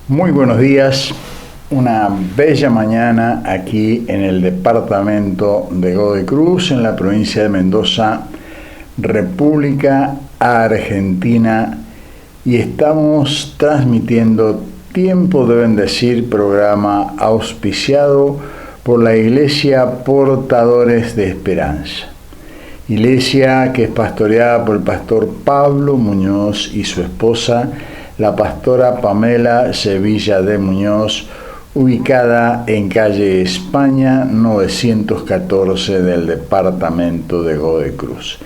Muy buenos días, una bella mañana aquí en el departamento de Godoy Cruz, en la provincia de Mendoza, República Argentina, y estamos transmitiendo Tiempo de Bendecir, programa auspiciado por la Iglesia Portadores de Esperanza. Iglesia que es pastoreada por el pastor Pablo Muñoz y su esposa, la pastora Pamela Sevilla de Muñoz, ubicada en calle España 914 del departamento de Godoy Cruz.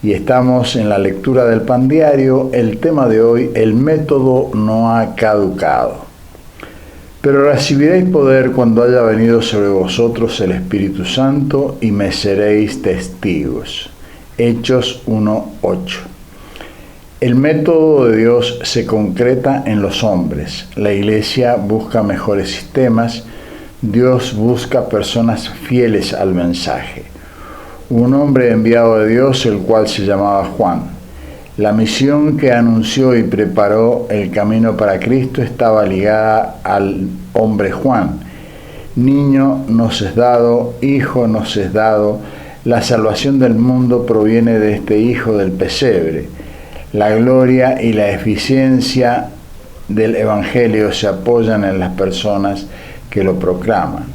Y estamos en la lectura del pan diario. El tema de hoy: el método no ha caducado. Pero recibiréis poder cuando haya venido sobre vosotros el Espíritu Santo y me seréis testigos. Hechos 1:8. El método de Dios se concreta en los hombres. La Iglesia busca mejores sistemas. Dios busca personas fieles al mensaje. Un hombre enviado de Dios, el cual se llamaba Juan. La misión que anunció y preparó el camino para Cristo estaba ligada al hombre Juan. Niño nos es dado, hijo nos es dado. La salvación del mundo proviene de este hijo del pesebre. La gloria y la eficiencia del Evangelio se apoyan en las personas que lo proclaman.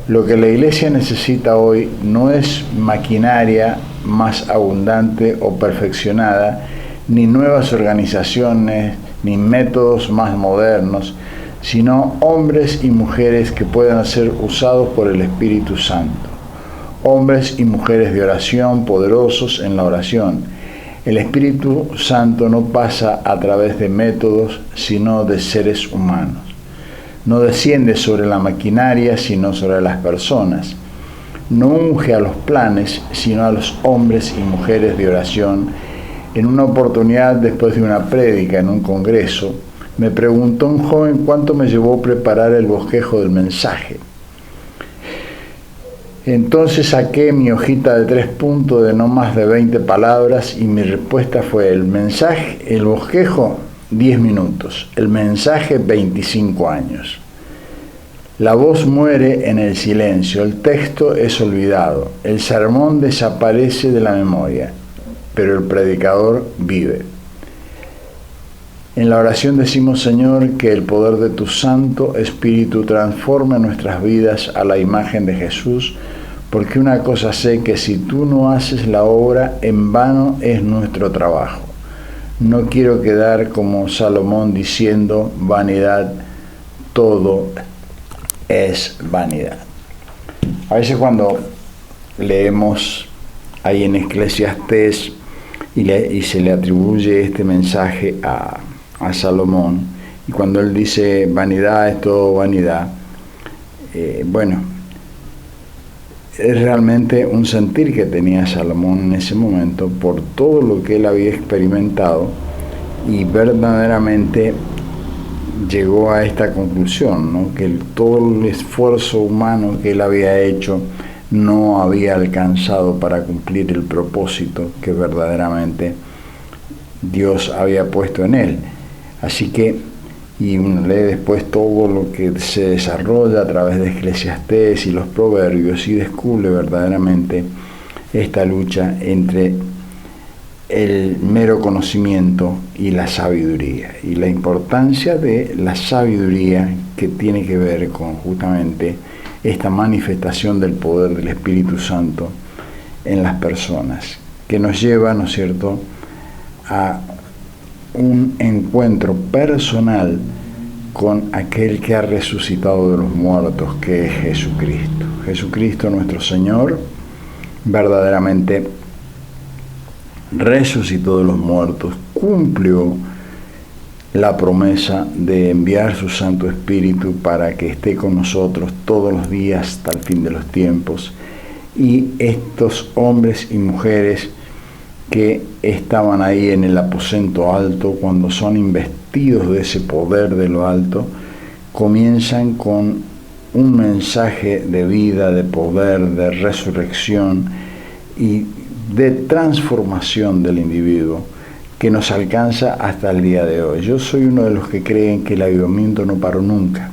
Lo que la Iglesia necesita hoy no es maquinaria más abundante o perfeccionada, ni nuevas organizaciones, ni métodos más modernos, sino hombres y mujeres que puedan ser usados por el Espíritu Santo. Hombres y mujeres de oración, poderosos en la oración. El Espíritu Santo no pasa a través de métodos, sino de seres humanos. No desciende sobre la maquinaria, sino sobre las personas. No unge a los planes, sino a los hombres y mujeres de oración. En una oportunidad, después de una prédica en un congreso, me preguntó un joven cuánto me llevó preparar el bosquejo del mensaje. Entonces saqué mi hojita de 3 puntos de no más de 20 palabras y mi respuesta fue: el mensaje, el bosquejo, 10 minutos, el mensaje, 25 años. La voz muere en el silencio, el texto es olvidado, el sermón desaparece de la memoria, pero el predicador vive. En la oración decimos: Señor, que el poder de tu Santo Espíritu transforme nuestras vidas a la imagen de Jesús, porque una cosa sé, que si tú no haces la obra, en vano es nuestro trabajo. No quiero quedar como Salomón diciendo: vanidad, todo es vanidad. A veces cuando leemos ahí en Eclesiastés y se le atribuye este mensaje a Salomón, y cuando él dice vanidad es todo vanidad, es realmente un sentir que tenía Salomón en ese momento por todo lo que él había experimentado, y verdaderamente llegó a esta conclusión, ¿no? Que todo el esfuerzo humano que él había hecho no había alcanzado para cumplir el propósito que verdaderamente Dios había puesto en él. Así que, y uno lee después todo lo que se desarrolla a través de Eclesiastés y los proverbios y descubre verdaderamente esta lucha entre el mero conocimiento y la sabiduría, y la importancia de la sabiduría que tiene que ver con justamente esta manifestación del poder del Espíritu Santo en las personas, que nos lleva, ¿no es cierto?, a un encuentro personal con aquel que ha resucitado de los muertos, que es Jesucristo. Jesucristo nuestro Señor verdaderamente resucitó de los muertos, cumplió la promesa de enviar su Santo Espíritu para que esté con nosotros todos los días hasta el fin de los tiempos. Y estos hombres y mujeres que estaban ahí en el aposento alto, cuando son investidos de ese poder de lo alto, comienzan con un mensaje de vida, de poder, de resurrección y de transformación del individuo, que nos alcanza hasta el día de hoy. Yo soy uno de los que creen que el avivamiento no paró nunca.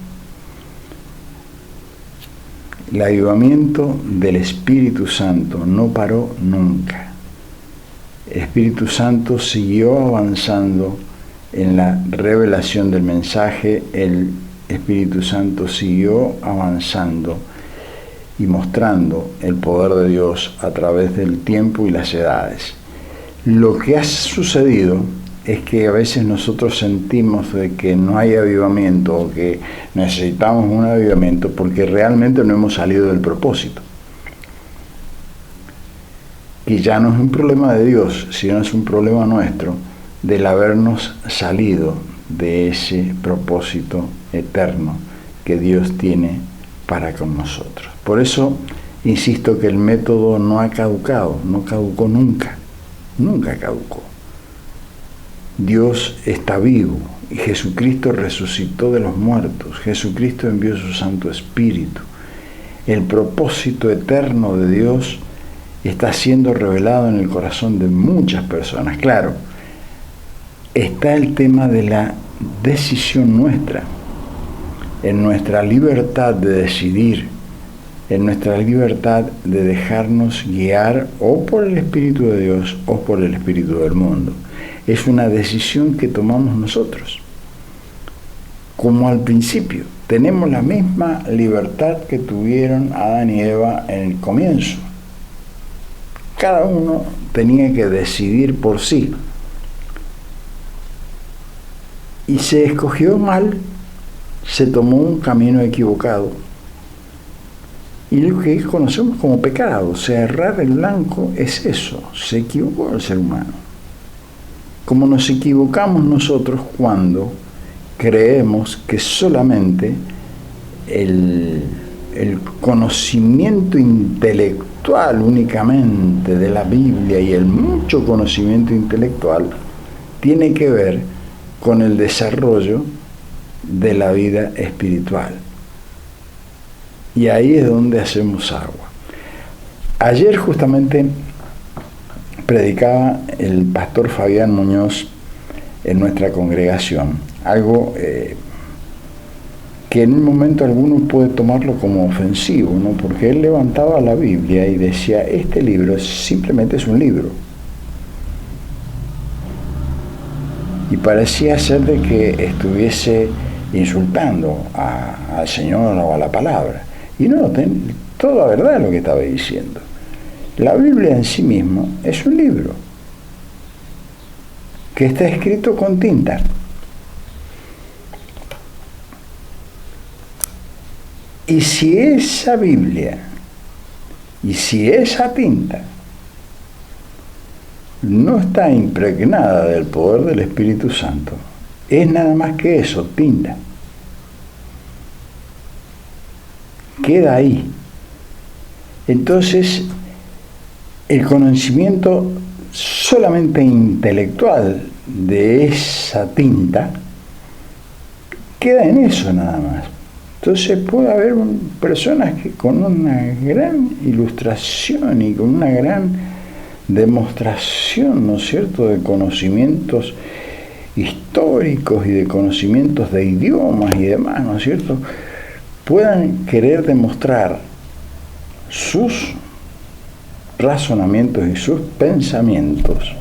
El avivamiento del Espíritu Santo no paró nunca. El Espíritu Santo siguió avanzando en la revelación del mensaje. El Espíritu Santo siguió avanzando y mostrando el poder de Dios a través del tiempo y las edades. Lo que ha sucedido es que a veces nosotros sentimos de que no hay avivamiento o que necesitamos un avivamiento porque realmente no hemos salido del propósito. Y ya no es un problema de Dios, sino es un problema nuestro del habernos salido de ese propósito eterno que Dios tiene para con nosotros. Por eso insisto que el método no ha caducado, no caducó nunca, nunca caducó. Dios está vivo y Jesucristo resucitó de los muertos. Jesucristo envió su Santo Espíritu. El propósito eterno de Dios está siendo revelado en el corazón de muchas personas. Claro, está el tema de la decisión nuestra, en nuestra libertad de decidir, en nuestra libertad de dejarnos guiar o por el Espíritu de Dios o por el Espíritu del mundo. Es una decisión que tomamos nosotros. Como al principio, tenemos la misma libertad que tuvieron Adán y Eva en el comienzo. Cada uno tenía que decidir por sí. Y se escogió mal, se tomó un camino equivocado. Y lo que conocemos como pecado, o sea, errar el blanco es eso, se equivocó el ser humano. Como nos equivocamos nosotros cuando creemos que solamente el conocimiento intelectual únicamente de la Biblia y el mucho conocimiento intelectual tiene que ver con el desarrollo de la vida espiritual. Y ahí es donde hacemos agua. Ayer justamente predicaba el pastor Fabián Muñoz en nuestra congregación, algo que en un momento alguno puede tomarlo como ofensivo, ¿no? Porque él levantaba la Biblia y decía, este libro simplemente es un libro. Y parecía ser de que estuviese insultando al Señor o a la palabra. Y no, toda verdad lo que estaba diciendo. La Biblia en sí misma es un libro que está escrito con tinta. Y si esa Biblia y si esa tinta no está impregnada del poder del Espíritu Santo, es nada más que eso, tinta. Queda ahí. Entonces, el conocimiento solamente intelectual de esa tinta queda en eso nada más. Entonces puede haber personas que con una gran ilustración y con una gran demostración, ¿no es cierto?, de conocimientos históricos y de conocimientos de idiomas y demás, ¿no es cierto?, puedan querer demostrar sus razonamientos y sus pensamientos.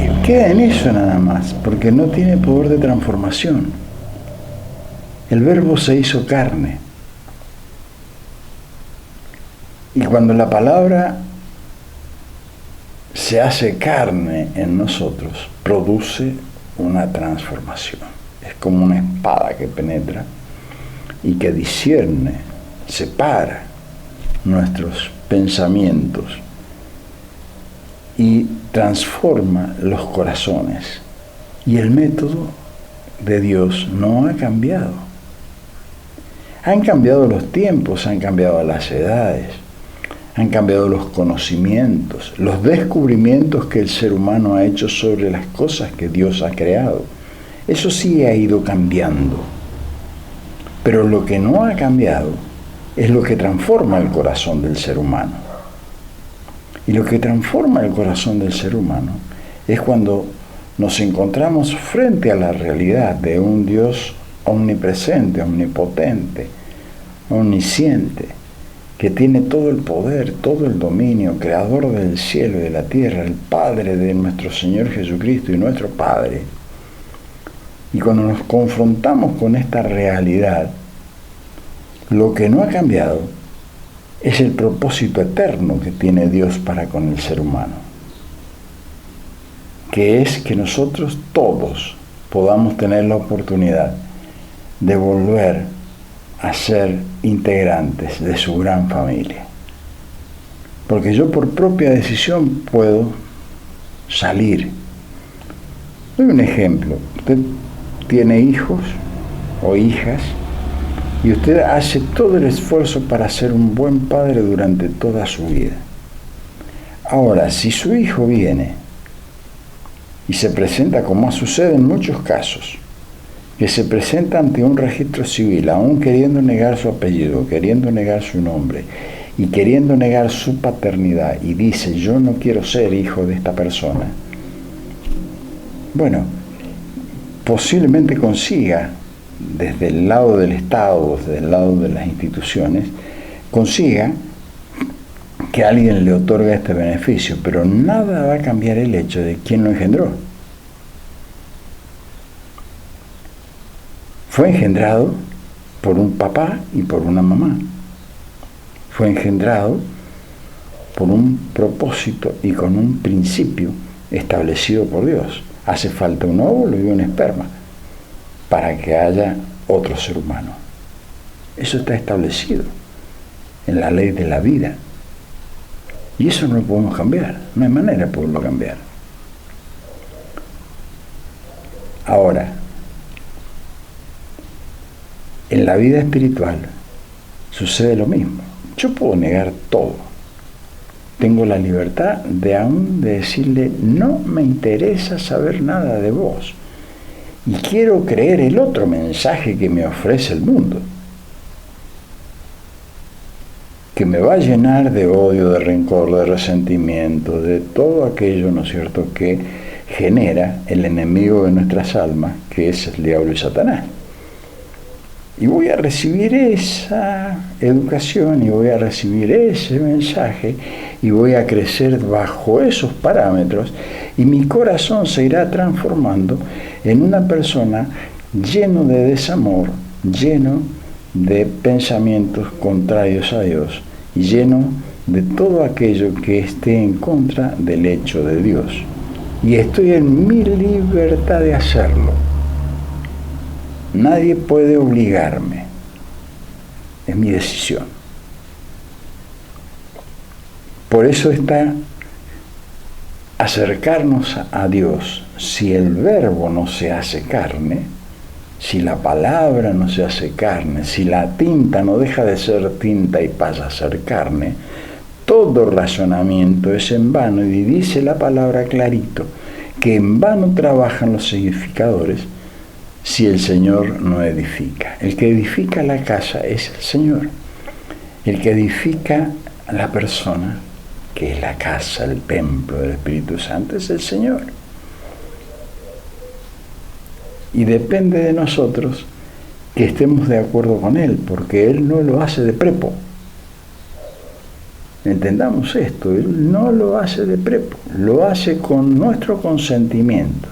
Y queda en eso nada más, porque no tiene poder de transformación. El Verbo se hizo carne. Y cuando la palabra se hace carne en nosotros, produce una transformación. Es como una espada que penetra y que discierne, separa nuestros pensamientos y transforma los corazones. Y el método de Dios no ha cambiado. Han cambiado los tiempos, han cambiado las edades, han cambiado los conocimientos, los descubrimientos que el ser humano ha hecho sobre las cosas que Dios ha creado. Eso sí ha ido cambiando. Pero lo que no ha cambiado es lo que transforma el corazón del ser humano. Y lo que transforma el corazón del ser humano es cuando nos encontramos frente a la realidad de un Dios omnipresente, omnipotente, omnisciente, que tiene todo el poder, todo el dominio, creador del cielo y de la tierra, el Padre de nuestro Señor Jesucristo y nuestro Padre. Y cuando nos confrontamos con esta realidad, lo que no ha cambiado es el propósito eterno que tiene Dios para con el ser humano, que es que nosotros todos podamos tener la oportunidad de volver a ser integrantes de su gran familia. Porque yo por propia decisión puedo salir. Doy un ejemplo. Usted tiene hijos o hijas y usted hace todo el esfuerzo para ser un buen padre durante toda su vida. Ahora, si su hijo viene y se presenta, como sucede en muchos casos, que se presenta ante un registro civil, aún queriendo negar su apellido, queriendo negar su nombre y queriendo negar su paternidad, y dice, yo no quiero ser hijo de esta persona, bueno, posiblemente consiga, desde el lado del Estado, desde el lado de las instituciones, consiga que alguien le otorgue este beneficio, pero nada va a cambiar el hecho de quién lo engendró. Fue engendrado por un papá y por una mamá. Fue engendrado por un propósito y con un principio establecido por Dios. Hace falta un óvulo y un esperma para que haya otro ser humano. Eso está establecido en la ley de la vida. Y eso no lo podemos cambiar. No hay manera de poderlo cambiar. Ahora, en la vida espiritual sucede lo mismo. Yo puedo negar todo. Tengo la libertad de aún de decirle, no me interesa saber nada de vos. Y quiero creer el otro mensaje que me ofrece el mundo, que me va a llenar de odio, de rencor, de resentimiento, de todo aquello, ¿no es cierto?, que genera el enemigo de nuestras almas, que es el diablo y Satanás. Y voy a recibir esa educación y voy a recibir ese mensaje y voy a crecer bajo esos parámetros y mi corazón se irá transformando en una persona lleno de desamor, lleno de pensamientos contrarios a Dios y lleno de todo aquello que esté en contra del hecho de Dios. Y estoy en mi libertad de hacerlo. Nadie puede obligarme. Es mi decisión. Por eso está acercarnos a Dios. Si el verbo no se hace carne, si la palabra no se hace carne, si la tinta no deja de ser tinta y pasa a ser carne, todo razonamiento es en vano. Y dice la palabra clarito, que en vano trabajan los edificadores si el Señor no edifica. El que edifica la casa es el Señor. El que edifica a la persona, que es la casa, el templo del Espíritu Santo, es el Señor. Y depende de nosotros que estemos de acuerdo con Él, porque Él no lo hace de prepo. Entendamos esto, Él no lo hace de prepo, lo hace con nuestro consentimiento.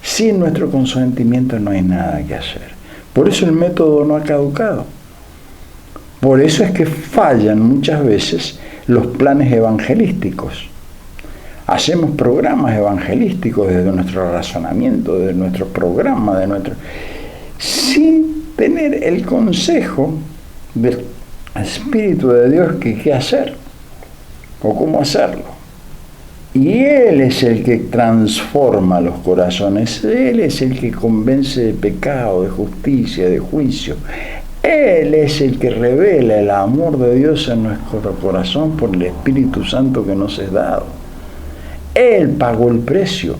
Sin nuestro consentimiento no hay nada que hacer. Por eso el método no ha caducado. Por eso es que fallan muchas veces los planes evangelísticos. Hacemos programas evangelísticos desde nuestro razonamiento, desde nuestro programa, sin tener el consejo del Espíritu de Dios que qué hacer o cómo hacerlo. Y Él es el que transforma los corazones, Él es el que convence de pecado, de justicia, de juicio. Él es el que revela el amor de Dios en nuestro corazón por el Espíritu Santo que nos es dado. Él pagó el precio,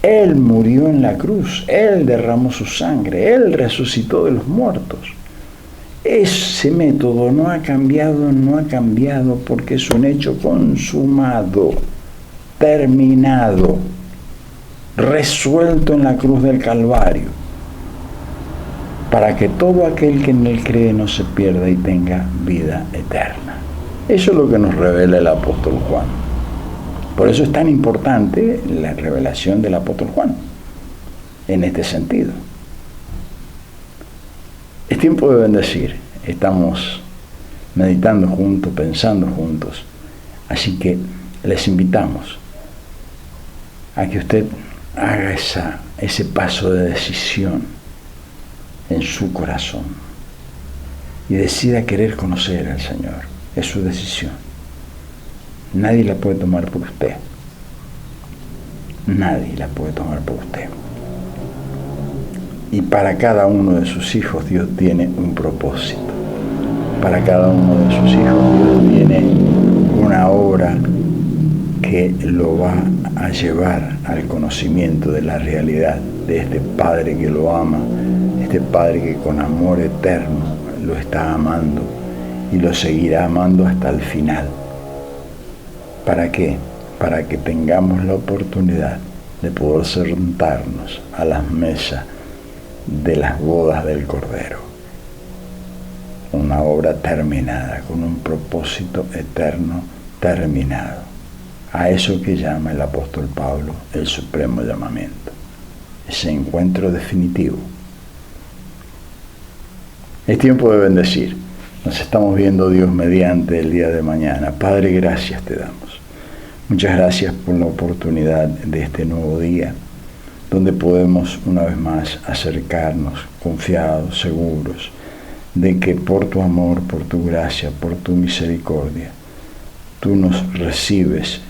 Él murió en la cruz, Él derramó su sangre, Él resucitó de los muertos. Ese método no ha cambiado porque es un hecho consumado, terminado. resuelto en la cruz del Calvario, para que todo aquel que en él cree no se pierda y tenga vida eterna. Eso es lo que nos revela el apóstol Juan. Por eso es tan importante la revelación del apóstol Juan, en este sentido. Es tiempo de bendecir. Estamos meditando juntos, pensando juntos. Así que les invitamos a que usted haga ese paso de decisión en su corazón y decida querer conocer al Señor. Es su decisión. Nadie la puede tomar por usted. Nadie la puede tomar por usted. Y para cada uno de sus hijos Dios tiene un propósito. Para cada uno de sus hijos Dios tiene una obra que lo va a llevar al conocimiento de la realidad de este Padre que lo ama, este Padre que con amor eterno lo está amando y lo seguirá amando hasta el final. ¿Para qué? Para que tengamos la oportunidad de poder sentarnos a las mesas de las bodas del Cordero. Una obra terminada, con un propósito eterno terminado. A eso que llama el apóstol Pablo el supremo llamamiento. Ese encuentro definitivo. Es tiempo de bendecir. Nos estamos viendo Dios mediante el día de mañana. Padre, gracias te damos. Muchas gracias por la oportunidad de este nuevo día, donde podemos una vez más acercarnos confiados, seguros, de que por tu amor, por tu gracia, por tu misericordia, tú nos recibes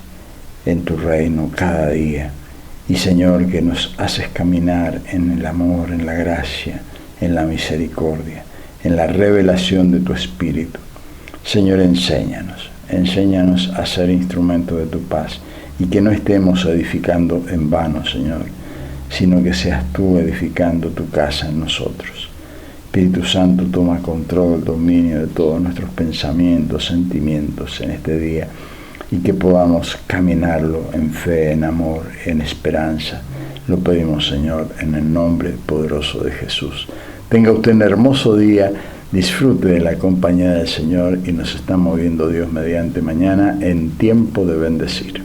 en tu reino cada día. Y Señor, que nos haces caminar en el amor, en la gracia, en la misericordia, en la revelación de tu Espíritu. Señor, enséñanos a ser instrumento de tu paz y que no estemos edificando en vano, Señor, sino que seas tú edificando tu casa en nosotros. Espíritu Santo, toma control, dominio de todos nuestros pensamientos, sentimientos en este día y que podamos caminarlo en fe, en amor, en esperanza. Lo pedimos, Señor, en el nombre poderoso de Jesús. Tenga usted un hermoso día, disfrute de la compañía del Señor y nos estamos viendo Dios mediante mañana en tiempo de bendecir.